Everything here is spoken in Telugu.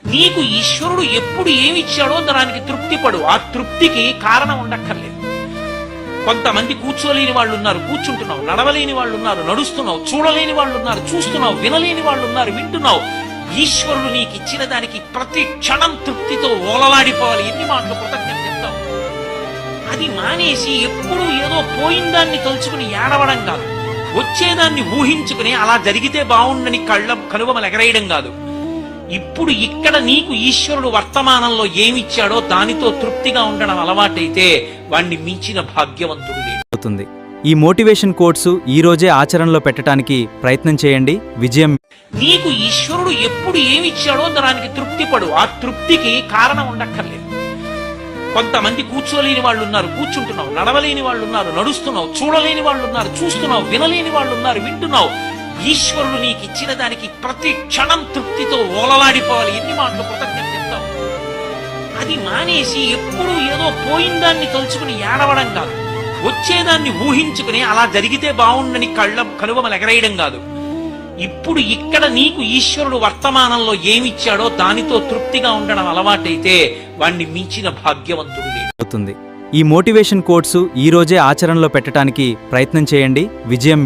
నీకు ఈశ్వరుడు ఎప్పుడు ఏమిచ్చాడో దానికి తృప్తిపడు. ఆ తృప్తికి కారణం ఉండక్కర్లేదు. కొంతమంది కూర్చోలేని వాళ్ళు ఉన్నారు, కూర్చుంటున్నావు. నడవలేని వాళ్ళు ఉన్నారు, నడుస్తున్నావు. చూడలేని వాళ్ళు ఉన్నారు, చూస్తున్నావు. వినలేని వాళ్ళు ఉన్నారు, వింటున్నావు. ఈశ్వరుడు నీకు ఇచ్చిన దానికి ప్రతి క్షణం తృప్తితో ఓలలాడిపోవాలి. ఎన్ని మాటలు కృతజ్ఞత చెప్తావు. అది మానేసి ఎప్పుడు ఏదో పోయిందాన్ని తలుచుకుని ఏడవడం కాదు, వచ్చేదాన్ని ఊహించుకుని అలా జరిగితే బాగుండని కనుబొమలు ఎగరేయడం కాదు. ఇప్పుడు ఇక్కడ నీకు ఈశ్వరుడు వర్తమానంలో ఏమిచ్చాడో దానితో తృప్తిగా ఉండడం అలవాటైతే వాణ్ణి మించిన భాగ్యవంతుడు లేడు. ఈ మోటివేషన్ కోట్స్ ఈ రోజే ఆచరణలో పెట్టడానికి ప్రయత్నం చేయండి. విజయం. నీకు ఈశ్వరుడు ఎప్పుడు ఏమిచ్చాడో దానికి తృప్తిపడు. ఆ తృప్తికి కారణం ఉండక్కర్లేదు. కొంతమంది కూర్చోలేని వాళ్ళు ఉన్నారు, కూర్చుంటున్నావు. నడవలేని వాళ్ళు ఉన్నారు, నడుస్తున్నావు. చూడలేని వాళ్ళు ఉన్నారు, చూస్తున్నావు. వినలేని వాళ్ళు ఉన్నారు, వింటున్నావు. ఈశ్వరుడు నీకు ఇచ్చిన దానికి ప్రతి క్షణం తృప్తితో ఓలలాడిపోవాలి. ఎన్ని మాటలు కృతజ్ఞత చెప్తావు. అది మానేసి ఎప్పుడు ఏదో పోయిందాన్ని తలుచుకుని ఏడవడం కాదు, వచ్చేదాన్ని ఊహించుకుని అలా జరిగితే బాగుండని కనుబొమలు ఎగరేయడం కాదు. ఇప్పుడు ఇక్కడ నీకు ఈశ్వరుడు వర్తమానంలో ఏమిచ్చాడో దానితో తృప్తిగా ఉండడం అలవాటైతే వాణ్ణి మించిన భాగ్యవంతుడు లేడు. ఈ మోటివేషన్ కోట్స్ ఈ రోజే ఆచరణలో పెట్టడానికి ప్రయత్నం చేయండి. విజయం.